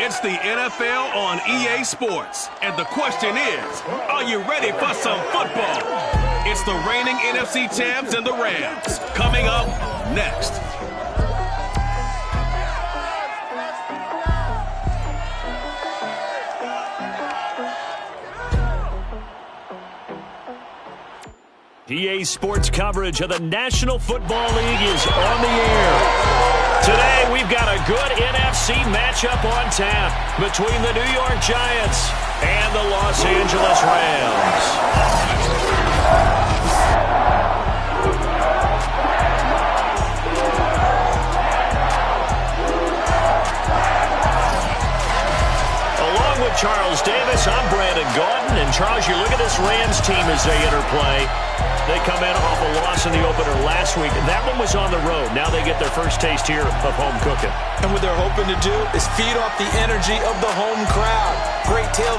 It's the NFL on EA Sports. And the question is, are you ready for some football? It's the reigning NFC champs and the Rams. Coming up next. EA Sports coverage of the National Football League is on the air. Today, we've got a good NFC matchup on tap between the New York Giants and the Los Angeles Rams. Along with Charles Davis, I'm Brandon Gaudin. And Charles, you look at this Rams team as they interplay. They come in off a loss in the opener last week. That one was on the road. Now they get their first taste here of home cooking. And what they're hoping to do is feed off the energy of the home crowd. Great tail.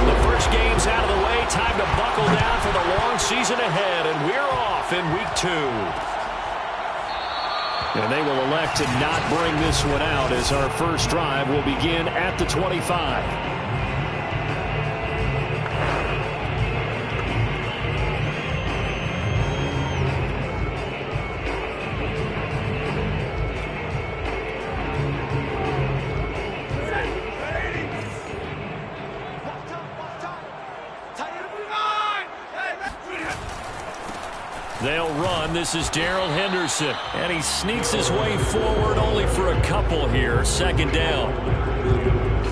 The first game's out of the way. Time to buckle down for the long season ahead. And we're off in week 2. And they will elect to not bring this one out as our first drive will begin at the 25. They'll run. This is Darrell Henderson. And he sneaks his way forward only for a couple here. Second down.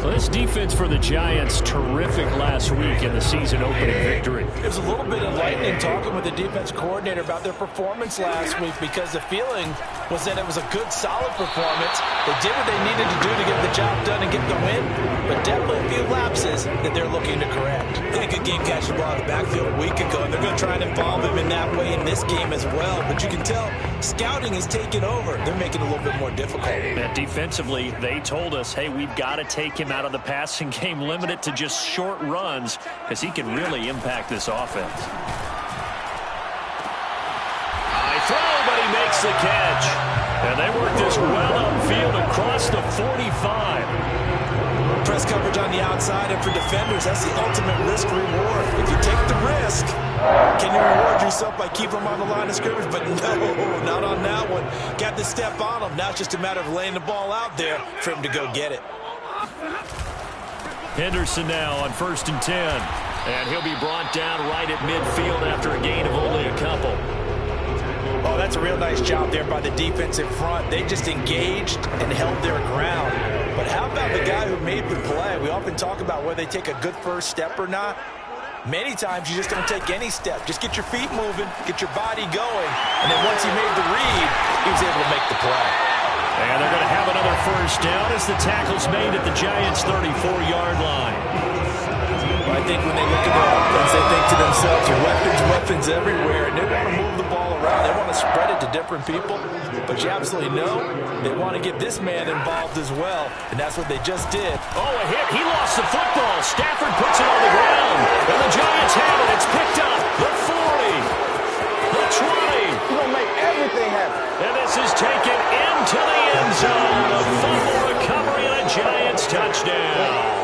Well, this defense for the Giants, terrific last week in the season-opening victory. It was a little bit enlightening talking with the defense coordinator about their performance last week because the feeling was that it was a good, solid performance. They did what they needed to do to get the job done and get the win, but definitely a few lapses that they're looking to correct. They had a good game catching the ball in the backfield a week ago, and they're going to try and involve him in that way in this game as well. But you can tell scouting is taking over. They're making it a little bit more difficult. And defensively, they told us, hey, we've got to take him out of the passing game, limit it to just short runs because he can really impact this offense. High throw, but he makes the catch. And they work this well upfield across the 45. Press coverage on the outside, and for defenders, that's the ultimate risk-reward. If you take the risk, can you reward yourself by keeping them on the line of scrimmage? But no, not on that one. Got to step on them. Now it's just a matter of laying the ball out there for him to go get it. Henderson now on 1st and 10. And he'll be brought down right at midfield after a gain of only a couple. Oh, that's a real nice job there by the defense in front. They just engaged and held their ground. But how about the guy who made the play? We often talk about whether they take a good first step or not. Many times you just don't take any step. Just get your feet moving, get your body going. And then once he made the read, he was able to make the play. And they're going to have another first down as the tackle's made at the Giants' 34-yard line. Well, I think when they look at their offense, they think to themselves, weapons everywhere, and they want to move the ball around. They want to spread it to different people. But you absolutely know they want to get this man involved as well, and that's what they just did. Oh, a hit. He lost the football. Stafford puts it on the ground, and the Giants have it. It's picked up. The 40. The 20. He's going to make everything happen. And this is taken into the end zone. A fumble recovery and a Giants touchdown.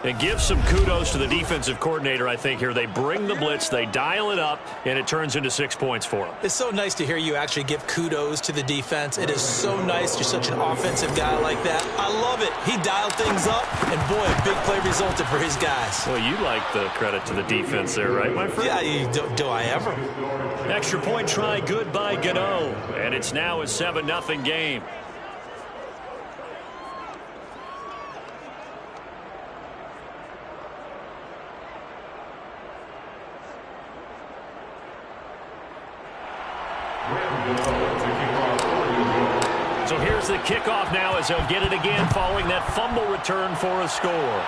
And give some kudos to the defensive coordinator, I think, here. They bring the blitz, they dial it up, and it turns into 6 points for them. It's so nice to hear you actually give kudos to the defense. It is so nice. You're such an offensive guy like that. I love it. He dialed things up, and boy, a big play resulted for his guys. Well, you like the credit to the defense there, right, my friend? Yeah, do I ever? Extra point try good by Gano, and it's now a 7-0 game. So here's the kickoff now as they'll get it again following that fumble return for a score.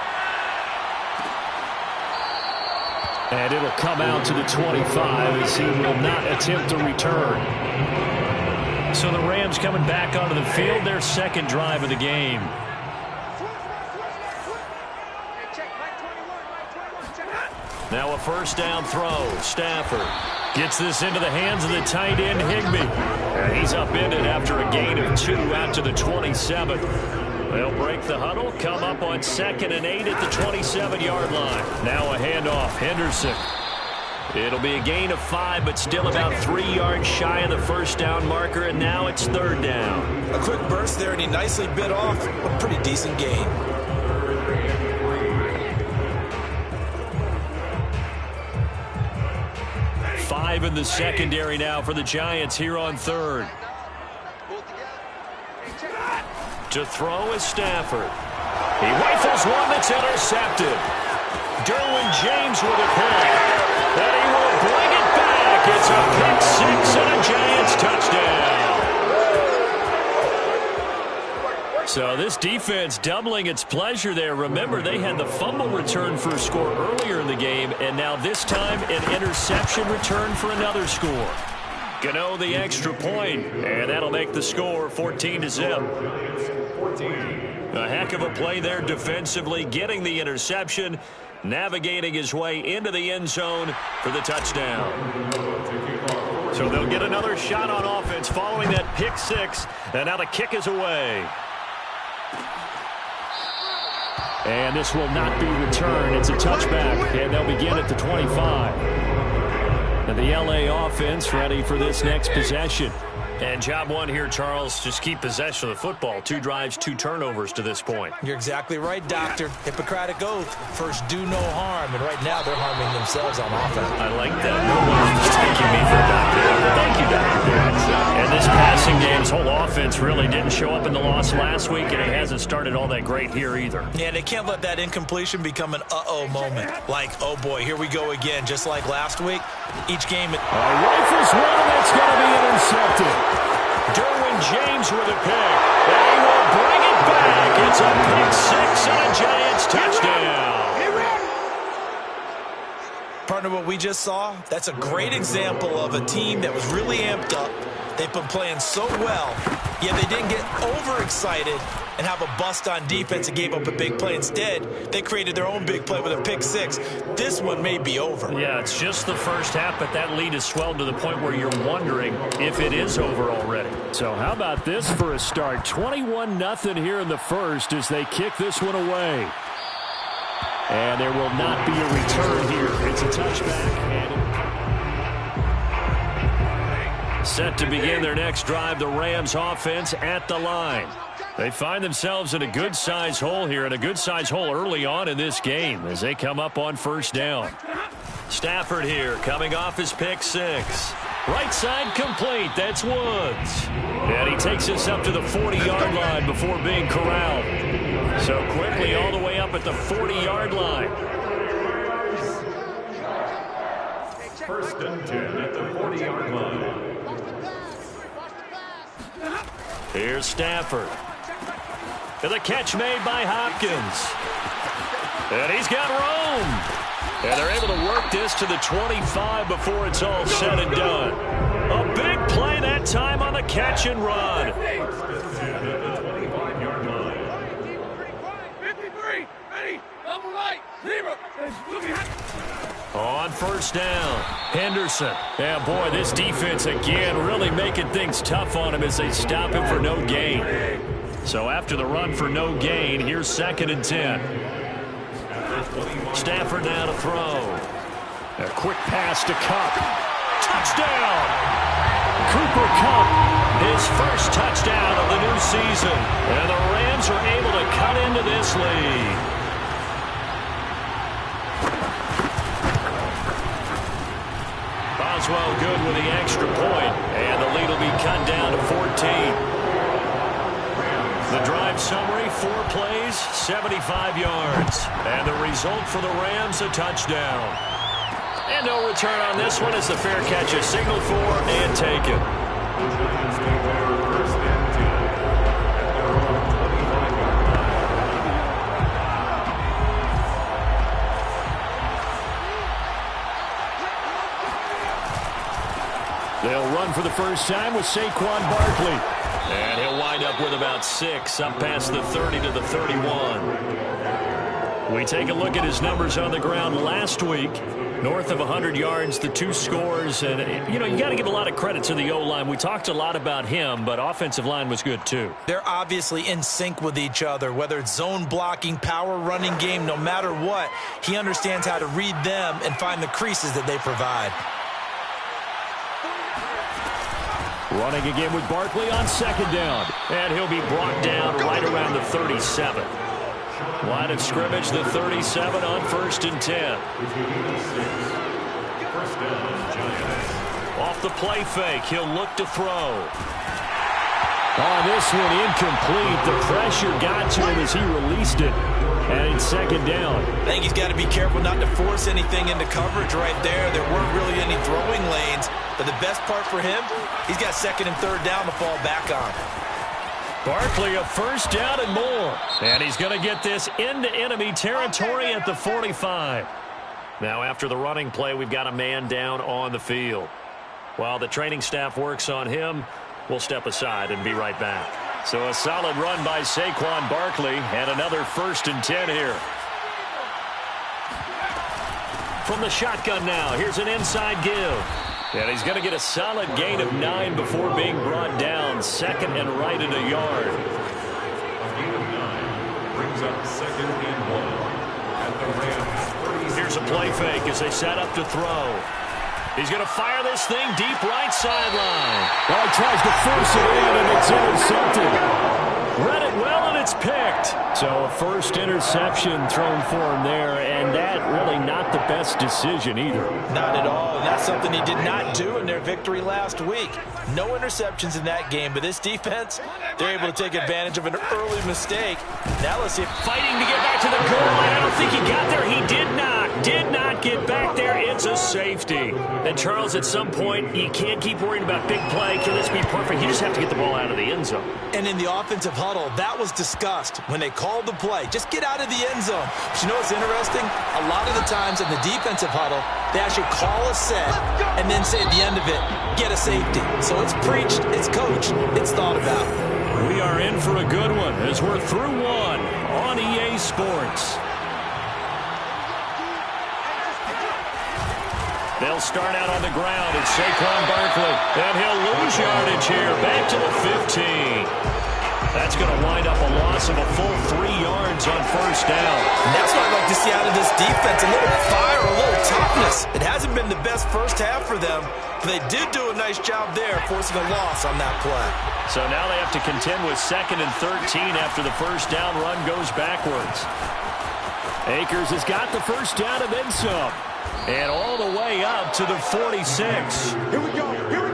And it'll come out to the 25 as he will not attempt to return. So the Rams coming back onto the field, their second drive of the game. Now a first down throw. Stafford gets this into the hands of the tight end, Higbee. And he's upended after a gain of 2 out to the 27. They'll break the huddle, come up on 2nd and 8 at the 27-yard line. Now a handoff. Henderson. It'll be a gain of 5, but still about 3 yards shy of the first down marker, and now it's 3rd down. A quick burst there, and he nicely bit off a pretty decent gain. Five in the secondary now for the Giants here on 3rd. To throw is Stafford. He rifles one that's intercepted. Derwin James with a pick. And he will bring it back. It's a pick 6 and a Giants touchdown. So this defense doubling its pleasure there. Remember, they had the fumble return for a score earlier in the game, and now this time an interception return for another score. Gano the extra point, and that'll make the score 14-0. A heck of a play there defensively, getting the interception, navigating his way into the end zone for the touchdown. So they'll get another shot on offense following that pick 6, and now the kick is away. And this will not be returned. It's a touchback, and they'll begin at the 25. And the LA offense ready for this next possession. And job one here, Charles, just keep possession of the football. 2 drives, 2 turnovers to this point. You're exactly right, Doctor. Hippocratic oath. First, do no harm. And right now, they're harming themselves on offense. I like that. No one's mistaking me for a doctor. Thank you, Doctor. And this passing game, his whole offense really didn't show up in the loss last week, and it hasn't started all that great here either. Yeah, they can't let that incompletion become an uh-oh moment. Like, oh boy, here we go again, just like last week. Each game... Rifles one that's going to be intercepted. Derwin James with a pick. They will bring it back. It's a pick 6 and a Giants touchdown. Partner, what we just saw, that's a great example of a team that was really amped up. They've been playing so well, yet they didn't get overexcited and have a bust on defense and gave up a big play. Instead, they created their own big play with a pick 6. This one may be over. Yeah, it's just the first half, but that lead has swelled to the point where you're wondering if it is over already. So how about this for a start? 21-0 here in the first as they kick this one away. And there will not be a return here. It's a touchback. Set to begin their next drive, the Rams offense at the line. They find themselves in a good-sized hole here, and a good-sized hole early on in this game as they come up on first down. Stafford here coming off his pick 6. Right side complete. That's Woods. And he takes this up to the 40-yard line before being corralled. So quickly all the way up at the 40-yard line. First and 10 at the 40-yard line. Here's Stafford. And the catch made by Hopkins. And he's got room. And they're able to work this to the 25 before it's all said and done. A big play that time on the catch and run. On first down, Henderson. Yeah, boy, this defense again really making things tough on him as they stop him for no gain. So after the run for no gain, here's 2nd and 10. Stafford now to throw. A quick pass to Kupp. Touchdown! Cooper Kupp, his first touchdown of the new season. And the Rams are able to cut into this lead. Boswell good with the extra point, and the lead will be cut down to 14. The drive summary, 4 plays, 75 yards. And the result for the Rams, a touchdown. And no return on this one as the fair catch is signaled for and taken. They'll run for the first time with Saquon Barkley. And he'll wind up with about 6, up past the 30 to the 31. We take a look at his numbers on the ground last week. North of 100 yards, the 2 scores. And, you got to give a lot of credit to the O-line. We talked a lot about him, but offensive line was good too. They're obviously in sync with each other, whether it's zone blocking, power running game, no matter what. He understands how to read them and find the creases that they provide. Running again with Barkley on 2nd down. And he'll be brought down right around the 37. Line of scrimmage, the 37 on 1st and 10. Off the play fake, he'll look to throw. On this one, incomplete. The pressure got to him as he released it. And it's 2nd down. I think he's got to be careful not to force anything into coverage right there. There weren't really any throwing lanes. But the best part for him, he's got 2nd and 3rd down to fall back on. Barkley, a 1st down and more. And he's going to get this into enemy territory at the 45. Now after the running play, we've got a man down on the field. While the training staff works on him, we'll step aside and be right back. So a solid run by Saquon Barkley and another 1st and 10 here. From the shotgun now, here's an inside give. And he's going to get a solid gain of 9 before being brought down. 2nd and right at a yard. Brings up 2nd and 1 at the Rams. Here's a play fake as they set up to throw. He's going to fire this thing deep right sideline. Well, he tries to force it in, and it's intercepted. Read it well, and it's picked. So a 1st interception thrown for him there, and that really not the best decision either. Not at all, and that's something he did not do in their victory last week. No interceptions in that game, but this defense, they're able to take advantage of an early mistake. Now let's see if fighting to get back to the goal line. I don't think he got there. He did not get back there. It's a safety. And Charles, at some point, you can't keep worrying about big play. Can this be perfect? You just have to get the ball out of the end zone. And in the offensive huddle, that was discussed when they called the play. Just get out of the end zone. But you know what's interesting? A lot of the times in the defensive huddle, they actually call a set and then say at the end of it, get a safety. So it's preached, it's coached, it's thought about. We are in for a good one as we're through one on EA Sports. They'll start out on the ground. It's Saquon Barkley. And he'll lose yardage here. Back to the 15. That's going to wind up a loss of a full 3 yards on 1st down. And that's what I'd like to see out of this defense. A little fire, a little toughness. It hasn't been the best first half for them, but they did do a nice job there, forcing a loss on that play. So now they have to contend with 2nd and 13 after the 1st down run goes backwards. Akers has got the 1st down and then some. And all the way up to the 46. Here we go.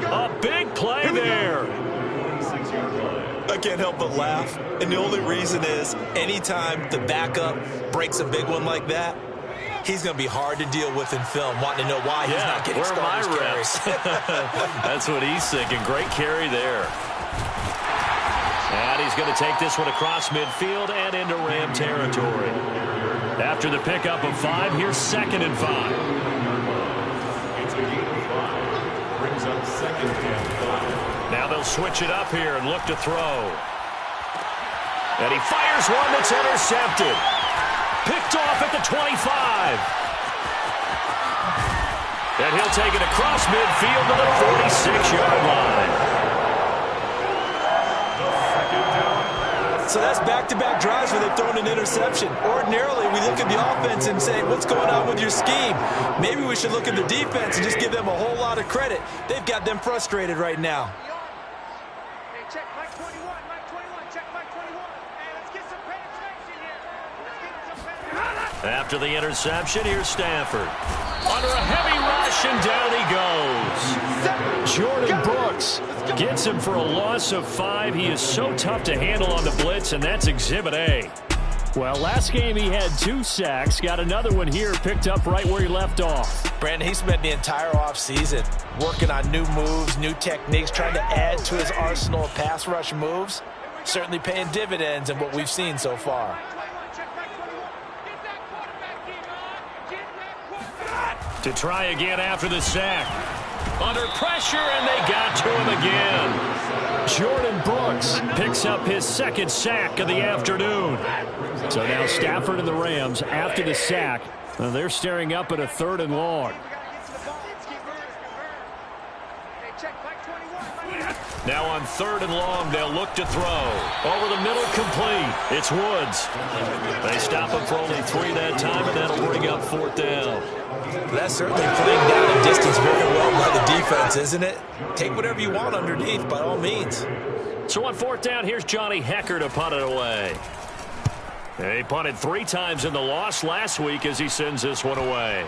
A big play there. I can't help but laugh. And the only reason is anytime the backup breaks a big one like that, he's going to be hard to deal with in film, wanting to know why he's not getting starters carries. That's what he's thinking. Great carry there. And he's going to take this one across midfield and into Ram territory. After the pickup of 5, here's 2nd and 5. It's a gain of 5. Brings up 2nd and 5. Now they'll switch it up here and look to throw. And he fires one that's intercepted. Picked off at the 25. And he'll take it across midfield to the 46-yard line. So that's back-to-back drives where they've thrown an interception. Ordinarily, we look at the offense and say, what's going on with your scheme? Maybe we should look at the defense and just give them a whole lot of credit. They've got them frustrated right now. Hey, check Mike 21, check Mike 21. Hey, let's get some penetration here. After the interception, here's Stafford. Under a heavy rush, and down he goes. Jordan Brooks gets him for a loss of 5. He is so tough to handle on the blitz, and that's Exhibit A. Well, last game he had 2 sacks. Got another one here, picked up right where he left off. Brandon, he spent the entire offseason working on new moves, new techniques, trying to add to his arsenal of pass rush moves. Certainly paying dividends in what we've seen so far. To try again after the sack. Under pressure, and they got to him again. Jordan Brooks picks up his 2nd sack of the afternoon. So now Stafford and the Rams, after the sack, they're staring up at a 3rd and long. Now on 3rd and long, they'll look to throw. Over the middle, complete. It's Woods. They stop him for only 3 that time, and that'll bring up 4th down. That's certainly playing down and distance very well by the defense, isn't it? Take whatever you want underneath, by all means. So on 4th down, here's Johnny Hecker to punt it away. He punted 3 times in the loss last week as he sends this one away.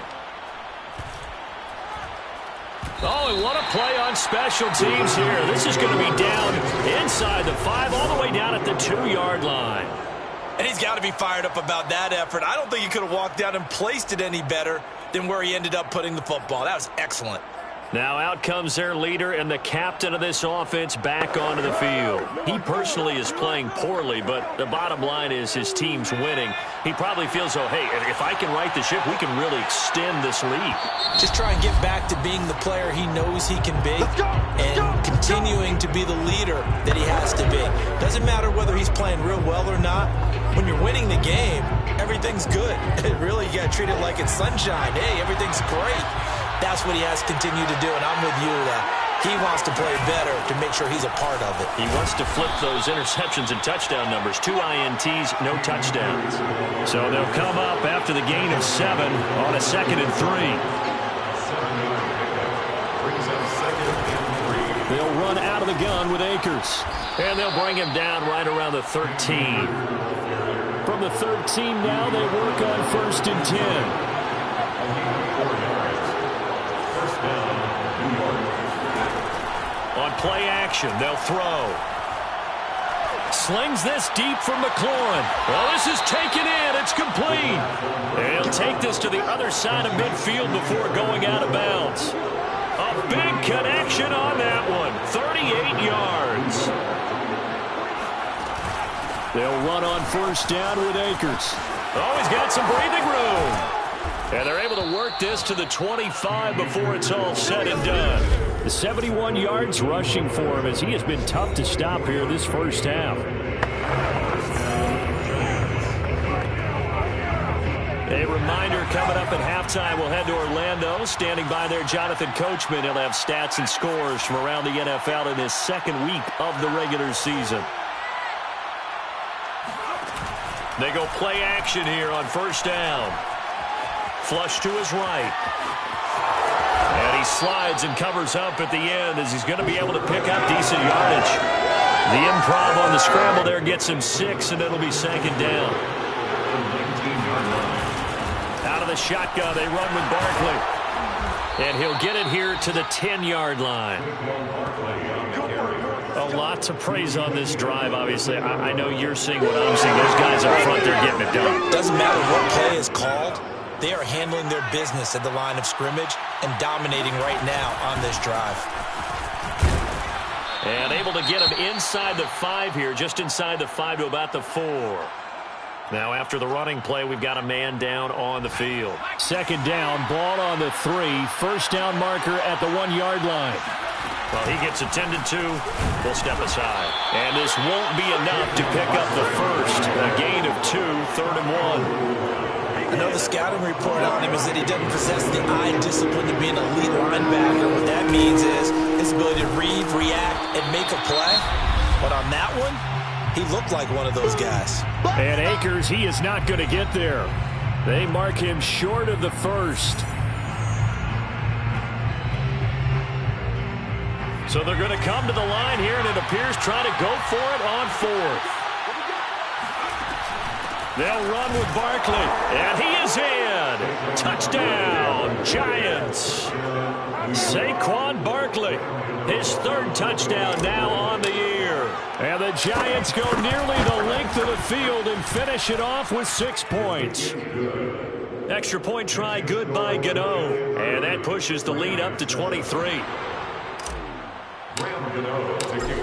Oh, and what a play on special teams here. This is going to be down inside the 5, all the way down at the 2-yard line. And he's got to be fired up about that effort. I don't think he could have walked down and placed it any better than where he ended up putting the football. That was excellent. Now out comes their leader and the captain of this offense back onto the field. He personally is playing poorly, but the bottom line is his team's winning. He probably feels, oh, hey, if I can right the ship, we can really extend this lead. Just try and get back to being the player he knows he can be and continuing to be the leader that he has to be. Doesn't matter whether he's playing real well or not. When you're winning the game, everything's good. Really, you got to treat it like it's sunshine. Hey, everything's great. That's what he has to continue to do, and I'm with you that he wants to play better to make sure he's a part of it. He wants to flip those interceptions and touchdown numbers. 2 INTs, no touchdowns. So they'll come up after the gain of 7 on a 2nd and 3. They'll run out of the gun with Akers. And they'll bring him down right around the 13. From the 13 now, they work on 1st and 10. On play action, they'll throw. Slings this deep from McLaurin. Well, this is taken in. It's complete. And he'll take this to the other side of midfield before going out of bounds. A big connection on that one. 38 yards. They'll run on 1st down with Akers. Oh, he's got some breathing room. And they're able to work this to the 25 before it's all said and done. The 71 yards rushing for him as he has been tough to stop here this first half. A reminder coming up at halftime, we'll head to Orlando. Standing by there, Jonathan Coachman. He'll have stats and scores from around the NFL in his 2nd week of the regular season. They go play action here on 1st down. Flush to his right. And he slides and covers up at the end as he's going to be able to pick up decent yardage. The improv on the scramble there gets him 6, and it'll be 2nd down. Out of the shotgun, they run with Barkley. And he'll get it here to the 10-yard line. A lot to praise on this drive, obviously. I know you're seeing what I'm seeing. Those guys up front, they're getting it done. Doesn't matter what play is called. They are handling their business at the line of scrimmage and dominating right now on this drive. And able to get him inside the 5 here, just inside the 5 to about the 4. Now after the running play, we've got a man down on the field. 2nd down, ball on the 3. 1st down marker at the 1-yard line. Well, he gets attended to. We'll step aside. And this won't be enough to pick up the first. A gain of 2, 3rd and 1. I know the scouting report on him is that he doesn't possess the eye discipline to be an elite linebacker. What that means is his ability to read, react, and make a play. But on that one, he looked like one of those guys. And Akers, he is not going to get there. They mark him short of the first. So they're going to come to the line here, and it appears trying to go for it on 4th. They'll run with Barkley, and he is in. Touchdown, Giants. Saquon Barkley, his 3rd touchdown now on the year. And the Giants go nearly the length of the field and finish it off with 6 points. Extra point try good by Gano, and that pushes the lead up to 23.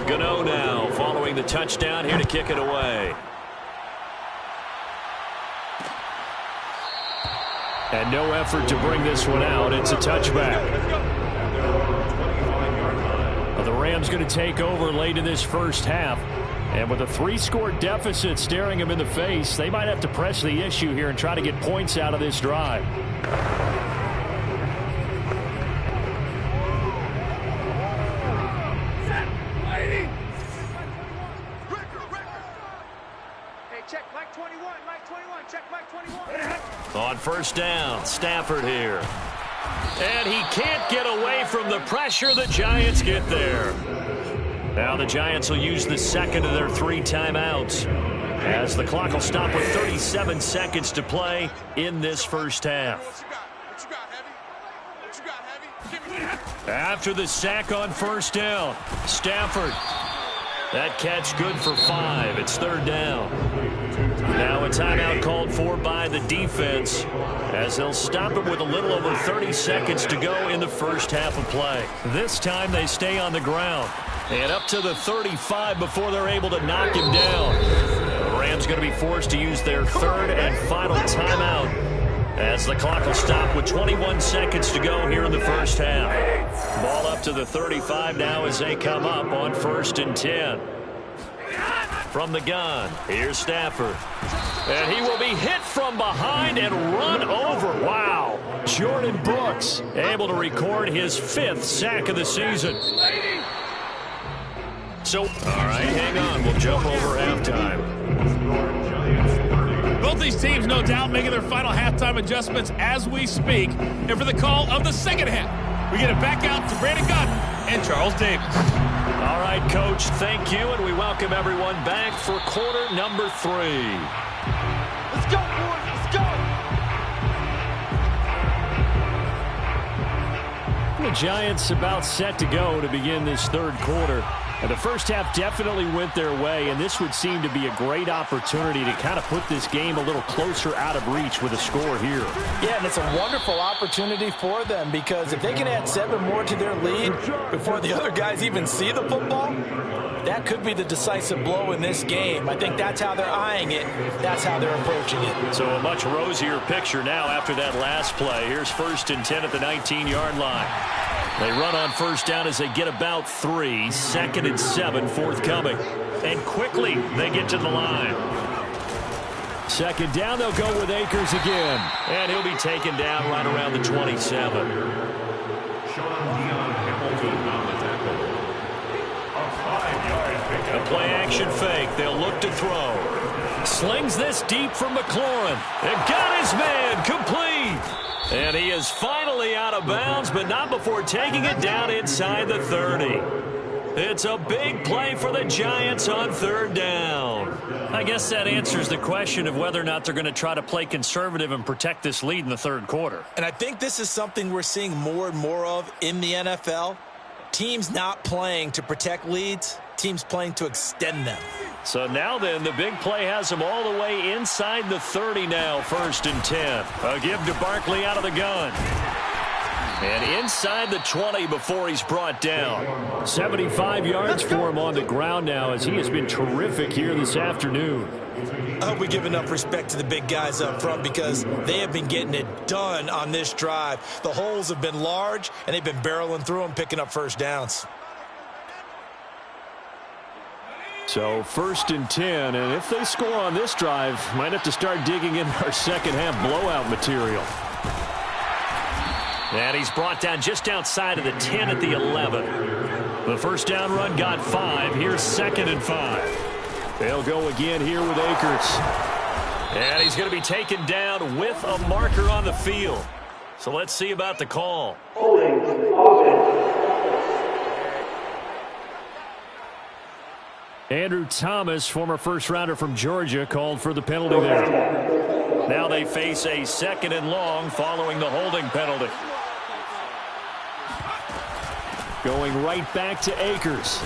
Gano now following the touchdown here to kick it away. And no effort to bring this one out. It's a touchback. The Rams going to take over late in this first half. And with a 3-score deficit staring him in the face, they might have to press the issue here and try to get points out of this drive. Check Mike 21, Mike 21, check Mike 21. On first down, Stafford here. And he can't get away from the pressure. The Giants get there. Now the Giants will use the second of their 3 timeouts as the clock will stop with 37 seconds to play in this first half. After the sack on first down, Stafford. That catch good for 5. It's third down. Now a timeout called for by the defense as they'll stop it with a little over 30 seconds to go in the first half of play. This time they stay on the ground and up to the 35 before they're able to knock him down. The Rams going to be forced to use their third and final timeout as the clock will stop with 21 seconds to go here in the first half. Ball up to the 35 now as they come up on 1st and 10. From the gun, here's Stafford. And he will be hit from behind and run over. Wow. Jordan Brooks able to record his 5th sack of the season. So, all right, hang on. We'll jump over halftime. Both these teams, no doubt, making their final halftime adjustments as we speak. And for the call of the second half, we get it back out to Brandon Gunn and Charles Davis. All right, Coach, thank you, and we welcome everyone back for quarter number 3. Let's go, boys, let's go! The Giants about set to go to begin this third quarter. And the first half definitely went their way, and this would seem to be a great opportunity to kind of put this game a little closer out of reach with a score here. Yeah, and it's a wonderful opportunity for them because if they can add 7 more to their lead before the other guys even see the football, that could be the decisive blow in this game. I think that's how they're eyeing it. That's how they're approaching it. So a much rosier picture now after that last play. Here's 1st and 10 at the 19-yard line. They run on first down as they get about 3. 2nd and 7 forthcoming. And quickly they get to the line. 2nd down, they'll go with Akers again. And he'll be taken down right around the 27. A play-action fake. They'll look to throw. Slings this deep from McLaurin. And got his man complete. And he is finally out of bounds, but not before taking it down inside the 30. It's a big play for the Giants on 3rd down. I guess that answers the question of whether or not they're going to try to play conservative and protect this lead in the 3rd quarter. And I think this is something we're seeing more and more of in the NFL. Teams not playing to protect leads, teams playing to extend them. So now then, the big play has him all the way inside the 30 now, 1st and 10. A give to Barkley out of the gun. And inside the 20 before he's brought down. 75 yards for him on the ground now as he has been terrific here this afternoon. I hope we give enough respect to the big guys up front because they have been getting it done on this drive. The holes have been large, and they've been barreling through them, picking up first downs. So 1st and 10, and if they score on this drive, might have to start digging in our second half blowout material. And he's brought down just outside of the 10 at the 11. The first down run got 5. Here's 2nd and 5. They'll go again here with Akers. And he's going to be taken down with a marker on the field. So let's see about the call. Andrew Thomas, former first-rounder from Georgia, called for the penalty there. Now they face a 2nd and long following the holding penalty. Going right back to Akers.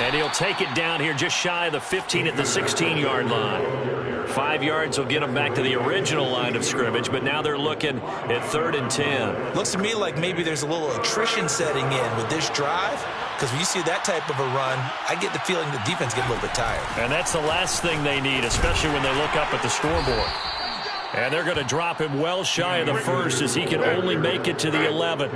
And he'll take it down here just shy of the 15 at the 16-yard line. 5 yards will get them back to the original line of scrimmage, but now they're looking at 3rd and 10. Looks to me like maybe there's a little attrition setting in with this drive, because when you see that type of a run, I get the feeling the defense get a little bit tired. And that's the last thing they need, especially when they look up at the scoreboard. And they're going to drop him well shy of the first as he can only make it to the 11.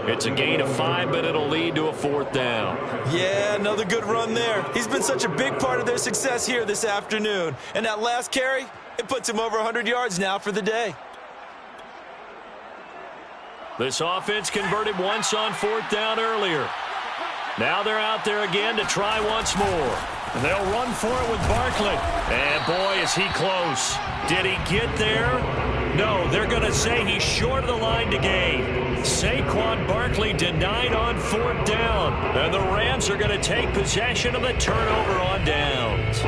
It's a gain of 5, but it'll lead to a 4th down. Yeah, another good run there. He's been such a big part of their success here this afternoon. And that last carry, it puts him over 100 yards now for the day. This offense converted once on 4th down earlier. Now they're out there again to try once more. And they'll run for it with Barkley. And boy, is he close. Did he get there? No, they're going to say he's short of the line to gain. Saquon Barkley denied on 4th down. And the Rams are going to take possession of the turnover on downs.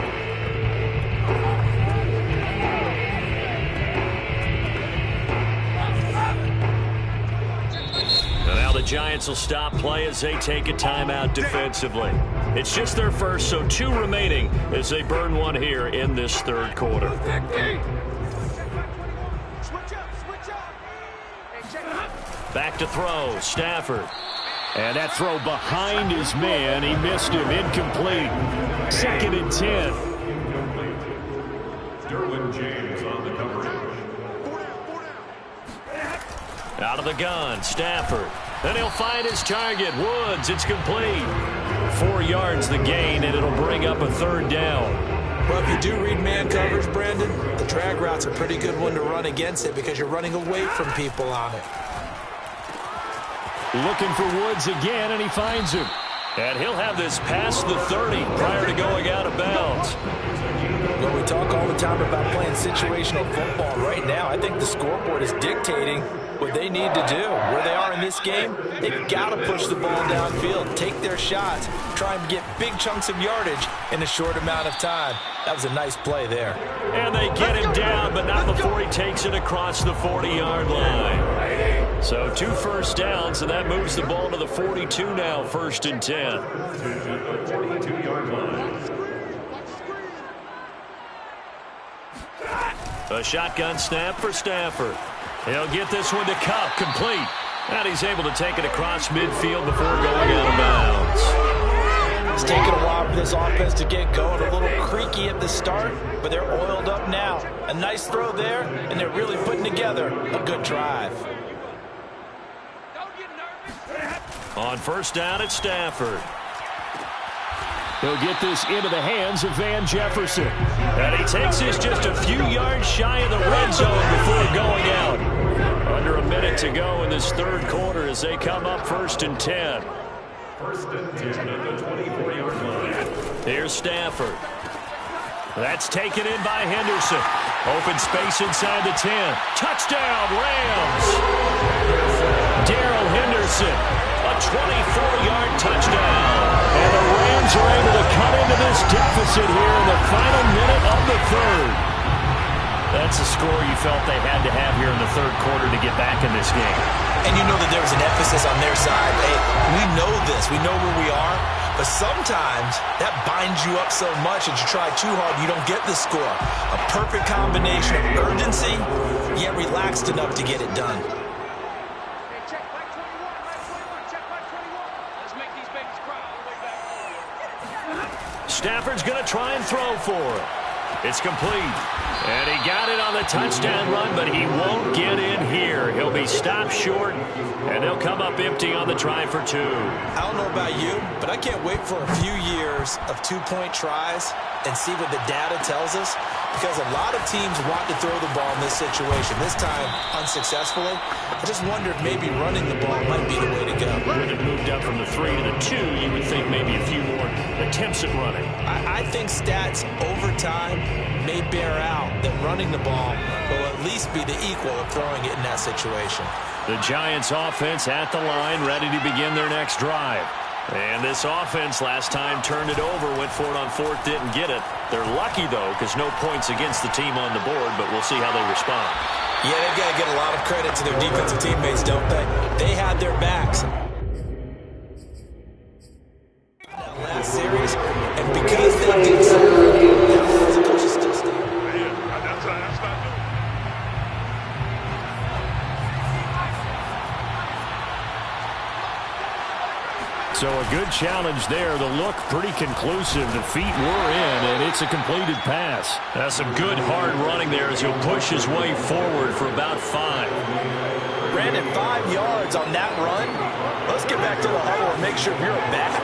The Giants will stop play as they take a timeout defensively. It's just their first, so 2 remaining as they burn one here in this 3rd quarter. Back to throw, Stafford. And that throw behind his man. He missed him, incomplete. 2nd and 10. Derwin James on the coverage. Out of the gun, Stafford. Then he'll find his target, Woods. It's complete. 4 yards the gain, and it'll bring up a 3rd down. Well, if you do read man coverage, Brandon, the drag route's a pretty good one to run against it because you're running away from people on it. Looking for Woods again, and he finds him. And he'll have this past the 30 prior to going out of bounds. Well, we talk all the time about playing situational football. Right now, I think the scoreboard is dictating what they need to do. Where they are in this game, they've got to push the ball downfield, take their shots, try and get big chunks of yardage in a short amount of time. That was a nice play there. And they get him down, but not before he takes it across the 40-yard line. So 2 first downs, and that moves the ball to the 42 now, 1st and 10. 42-yard line. A shotgun snap for Stafford. He'll get this one to Kupp, complete. And he's able to take it across midfield before going out of bounds. It's taken a while for this offense to get going. A little creaky at the start, but they're oiled up now. A nice throw there, and they're really putting together a good drive. On 1st down, it's Stafford. He'll get this into the hands of Van Jefferson. And he takes this just a few yards shy of the red zone before going out. Under a minute to go in this 3rd quarter as they come up 1st and 10. 1st and 10 at the 24-yard line. Here's Stafford. That's taken in by Henderson. Open space inside the 10. Touchdown, Rams! Darrell Henderson, a 24-yard touchdown. And the Rams are able to cut into this deficit here in the final minute of the 3rd. That's a score you felt they had to have here in the 3rd quarter to get back in this game. And you know that there was an emphasis on their side. Hey, we know this. We know where we are. But sometimes that binds you up so much that you try too hard, you don't get the score. A perfect combination of urgency, yet relaxed enough to get it done. Stafford's going to try and throw for it. It's complete. And he got it on the touchdown run, but he won't get in here. He'll be stopped short, and they'll come up empty on the try for 2. I don't know about you, but I can't wait for a few years of 2-point tries and see what the data tells us, because a lot of teams want to throw the ball in this situation, this time unsuccessfully. I just wonder if maybe running the ball might be the way to go. When it moved up from the 3 to the 2, you would think maybe a few more attempts at running. I think stats over time may bear out that running the ball will at least be the equal of throwing it in that situation. The Giants offense at the line, ready to begin their next drive. And this offense last time turned it over, went for it on 4th, didn't get it. They're lucky, though, because no points against the team on the board, but we'll see how they respond. Yeah, they've got to get a lot of credit to their defensive teammates, don't they? They had their backs. That last series, and because they did so, the coaches still stay. So a good challenge there. The look pretty conclusive. The feet were in, and it's a completed pass. That's some good hard running there as he'll push his way forward for about 5. Brandon, 5 yards on that run. Let's get back to the huddle and make sure you're back.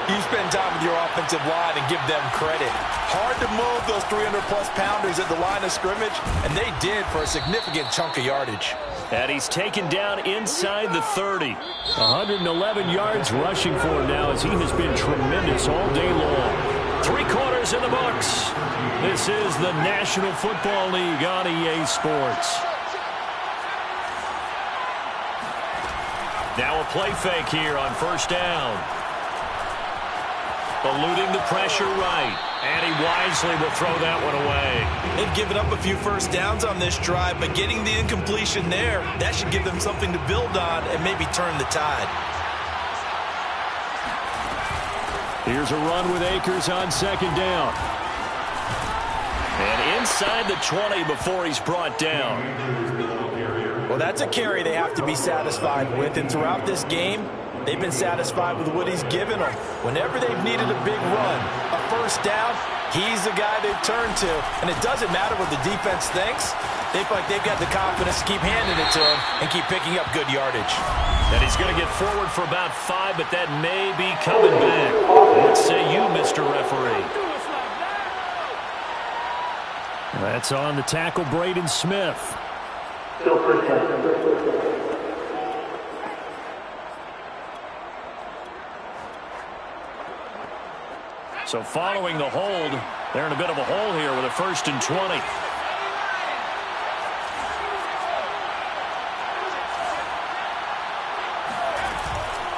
You spend time with your offensive line and give them credit. Hard to move those 300-plus pounders at the line of scrimmage, and they did for a significant chunk of yardage. And he's taken down inside the 30. 111 yards rushing for him now as he has been tremendous all day long. 3 quarters in the books. This is the National Football League on EA Sports. Now a play fake here on first down. Eluding the pressure right. And he wisely will throw that one away. They've given up a few first downs on this drive, but getting the incompletion there, that should give them something to build on and maybe turn the tide. Here's a run with Akers on second down. And inside the 20 before he's brought down. Well, that's a carry they have to be satisfied with, and throughout this game, they've been satisfied with what he's given them. Whenever they've needed a big run, a first down, he's the guy they've turned to. And it doesn't matter what the defense thinks. They feel like they've got the confidence to keep handing it to him and keep picking up good yardage. And he's going to get forward for about 5, but that may be coming back. What say you, Mr. Referee? That's on the tackle, Braden Smith. So following the hold, they're in a bit of a hole here with a 1st and 20.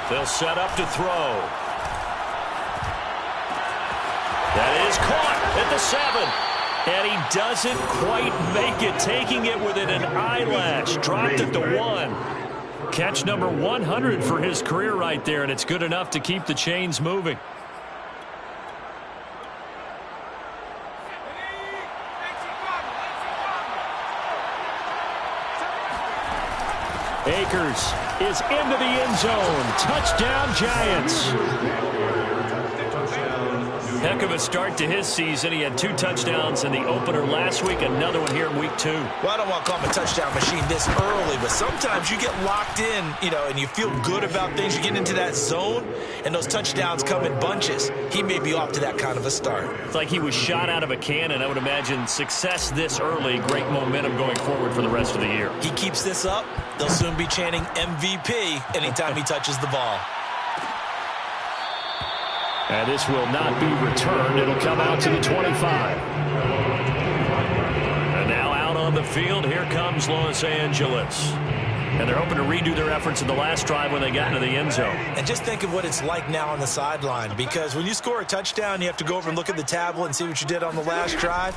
They'll set up to throw. That is caught at the 7. And he doesn't quite make it, taking it within an eyelash. Dropped at the 1. Catch number 100 for his career right there, and it's good enough to keep the chains moving. Akers is into the end zone. Touchdown, Giants. Heck of a start to his season. He had 2 touchdowns in the opener last week, another one here in week 2. Well, I don't want to call him a touchdown machine this early, but sometimes you get locked in, and you feel good about things. You get into that zone, and those touchdowns come in bunches. He may be off to that kind of a start. It's like he was shot out of a cannon. I would imagine success this early, great momentum going forward for the rest of the year. He keeps this up, they'll soon be chanting MVP anytime he touches the ball. And this will not be returned. It'll come out to the 25. And now out on the field, here comes Los Angeles. And they're hoping to redo their efforts in the last drive when they got into the end zone. And just think of what it's like now on the sideline, because when you score a touchdown, you have to go over and look at the tablet and see what you did on the last drive.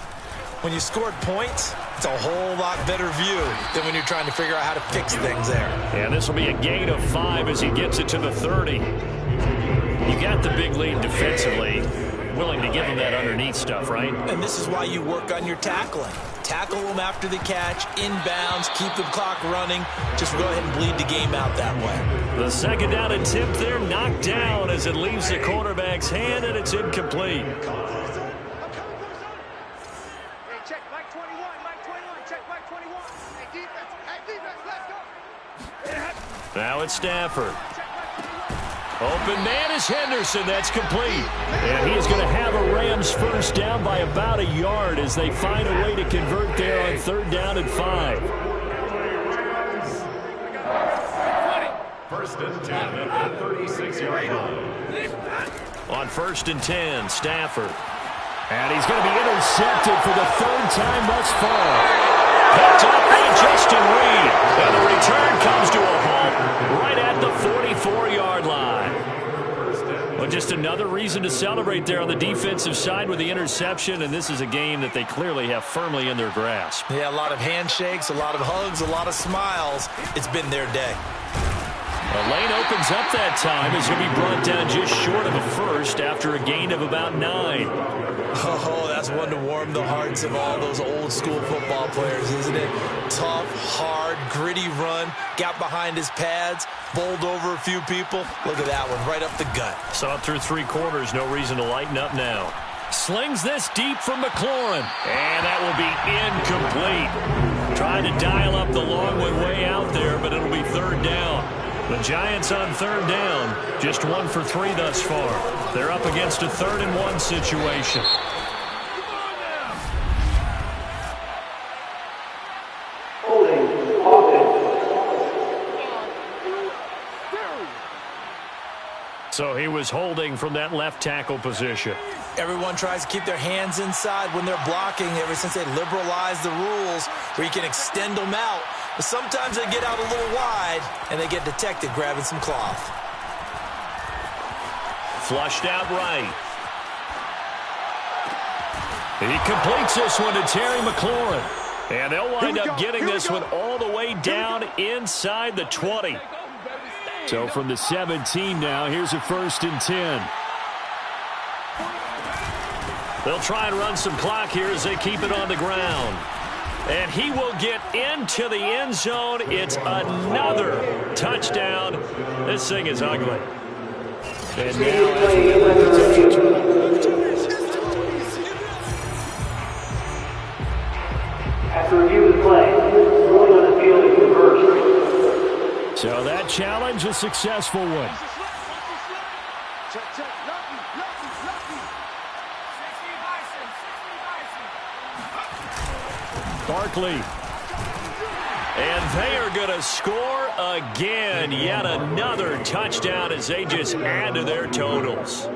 When you scored points, it's a whole lot better view than when you're trying to figure out how to fix things there. And this will be a gain of 5 as he gets it to the 30. You got the big lead defensively, willing to give them that underneath stuff, right? And this is why you work on your tackling. Tackle them after the catch, inbounds, keep the clock running. Just go ahead and bleed the game out that way. The second down attempt there knocked down as it leaves the quarterback's hand, and it's incomplete. Hey, check Mike 21, Mike 21, check Mike 21. Hey, defense, let's go. Now it's Stafford. Open man is Henderson. That's complete. And he is going to have a Rams first down by about a yard as they find a way to convert there on 3rd down and 5. 1st and 10 at the 36-yard line. On 1st and 10, Stafford. And he's going to be intercepted for the 3rd time thus far. Picked up by Justin Reed. And the return comes to a halt right at the 44-yard line. Well, just another reason to celebrate there on the defensive side with the interception, and this is a game that they clearly have firmly in their grasp. Yeah, a lot of handshakes, a lot of hugs, a lot of smiles. It's been their day. The lane opens up that time as he'll be brought down just short of a first after a gain of about 9. Oh, that's one to warm the hearts of all those old school football players, isn't it? Tough, hard, gritty run, got behind his pads, bowled over a few people. Look at that one, right up the gut. Saw it through 3 quarters, no reason to lighten up now. Slings this deep from McLaurin, and that will be incomplete. Trying to dial up the long one way out there, but it'll be 3rd down. The Giants on 3rd down, just 1 for 3 thus far. They're up against a 3rd and 1 situation. So he was holding from that left tackle position. Everyone tries to keep their hands inside when they're blocking ever since they liberalized the rules where you can extend them out. But sometimes they get out a little wide and they get detected grabbing some cloth. Flushed out right. He completes this one to Terry McLaurin. And they'll wind up getting this one all the way down inside the 20. So from the 17 now, here's a 1st and 10. They'll try and run some clock here as they keep it on the ground. And he will get into the end zone. It's another touchdown. This thing is ugly. And after review of the play, rolling on the field is reversed. So that challenge, a successful one. Barkley. And they are going to score again. Yet another touchdown as they just add to their totals.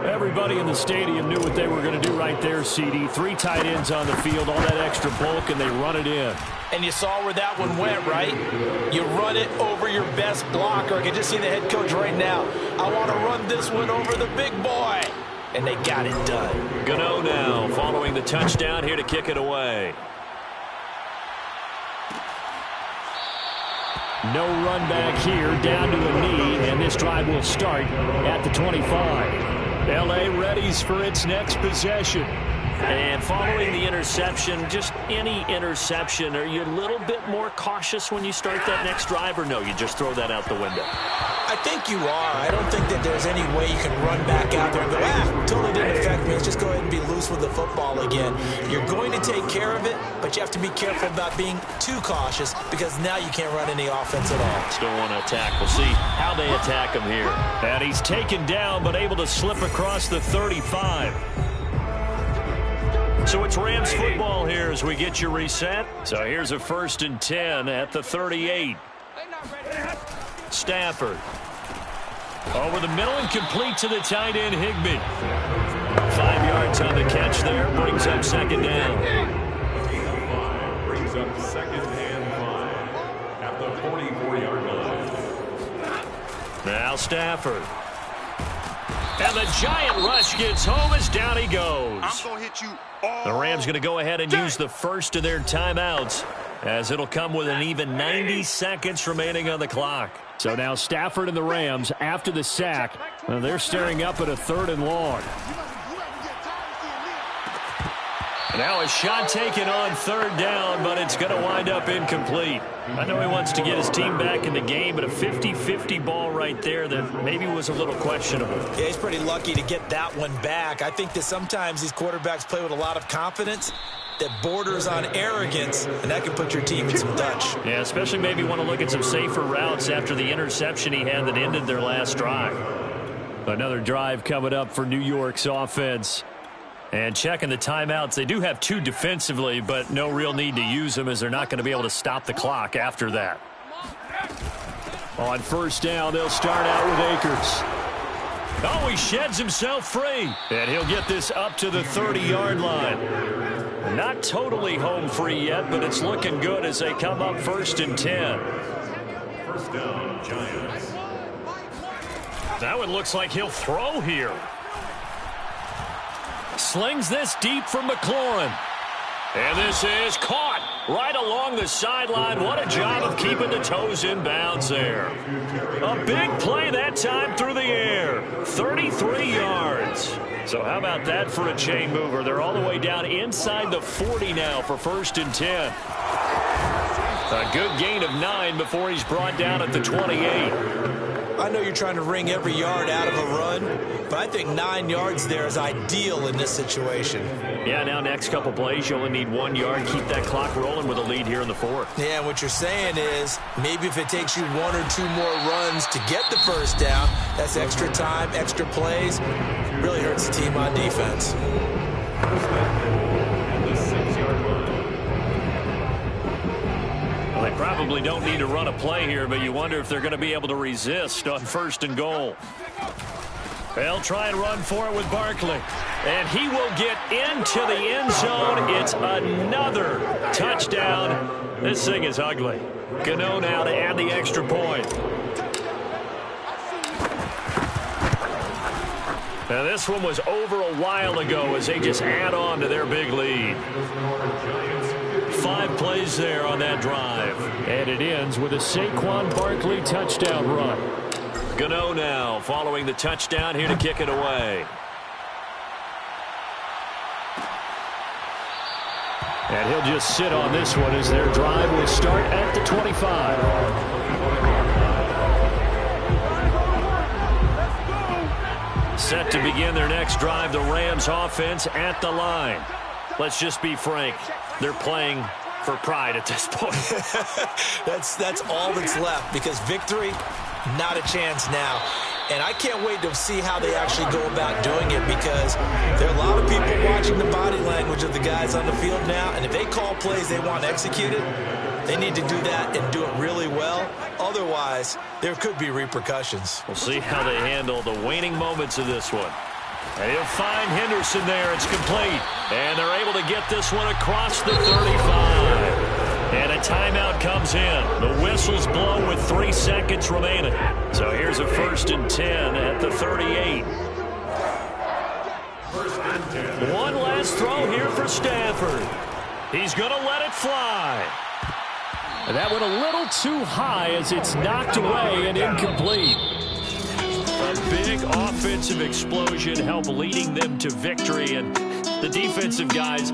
Everybody in the stadium knew what they were going to do right there, CD. 3 tight ends on the field, all that extra bulk, and they run it in. And you saw where that one went, right? You run it over your best blocker. I can just see the head coach right now. I want to run this one over the big boy. And they got it done. Gano now following the touchdown here to kick it away. No run back here, down to a knee, and this drive will start at the 25. L.A. readies for its next possession. And following the interception, just any interception, are you a little bit more cautious when you start that next drive, or no, you just throw that out the window? I think you are. I don't think that there's any way you can run back out there and go, totally didn't affect me. Let's just go ahead and be loose with the football again. You're going to take care of it, but you have to be careful about being too cautious because now you can't run any offense at all. Still want to attack. We'll see how they attack him here. And he's taken down, but able to slip across the 35. So it's Rams football here as we get you reset. So here's a 1st and 10 at the 38. Stafford. Over the middle and complete to the tight end, Higbee. 5 yards on the catch there. Brings up 2nd down. Brings up 2nd and 5 at the 44-yard line. Now Stafford. And the giant rush gets home as down he goes. I'm going to hit you. The Rams going to go ahead and use the first of their timeouts as it'll come with an even 90 seconds remaining on the clock. So now Stafford and the Rams, after the sack, they're staring up at a 3rd and long. Now a shot taken on 3rd down, but it's going to wind up incomplete. I know he wants to get his team back in the game, but a 50-50 ball right there that maybe was a little questionable. Yeah, he's pretty lucky to get that one back. I think that sometimes these quarterbacks play with a lot of confidence that borders on arrogance, and that can put your team in some Dutch. Yeah, especially maybe want to look at some safer routes after the interception he had that ended their last drive. Another drive coming up for New York's offense. And checking the timeouts, they do have 2 defensively, but no real need to use them as they're not going to be able to stop the clock after that. On 1st down, they'll start out with Akers. Oh, he sheds himself free. And he'll get this up to the 30-yard line. Not totally home free yet, but it's looking good as they come up 1st and 10. 1st down, Giants. That one looks like he'll throw here. Slings this deep from McLaurin. And this is caught. right along the sideline. What a job of keeping the toes in bounds there. A big play that time through the air. 33 yards. So how about that for a chain mover? They're all the way down inside the 40 now for 1st and 10. A good gain of 9 before he's brought down at the 28. I know you're trying to wring every yard out of a run, but I think 9 yards there is ideal in this situation. Yeah, now next couple plays, you only need 1 yard. Keep that clock rolling with a lead here in the 4th. Yeah, and what you're saying is maybe if it takes you 1 or 2 more runs to get the first down, that's extra time, extra plays. Really hurts the team on defense. Well, they probably don't need to run a play here, but you wonder if they're going to be able to resist on 1st and goal. They'll try and run for it with Barkley. And he will get into the end zone. It's another touchdown. This thing is ugly. Gano now to add the extra point. Now this one was over a while ago as they just add on to their big lead. 5 plays there on that drive. And it ends with a Saquon Barkley touchdown run. Gano now following the touchdown here to kick it away. And he'll just sit on this one as their drive will start at the 25. Set to begin their next drive, the Rams offense at the line. Let's just be frank. They're playing for pride at this point. That's all that's left because victory, not a chance now. And I can't wait to see how they actually go about doing it because there are a lot of people watching the body language of the guys on the field now. And if they call plays they want executed, they need to do that and do it really well. Otherwise, there could be repercussions. We'll see how they handle the waning moments of this one. And he'll find Henderson there. It's complete. And they're able to get this one across the 35. And a timeout comes in. The whistle's blown with 3 seconds remaining. So here's a 1st and 10 at the 38. One last throw here for Stafford. He's going to let it fly. And that went a little too high as it's knocked away and incomplete. A big offensive explosion helped leading them to victory, and the defensive guys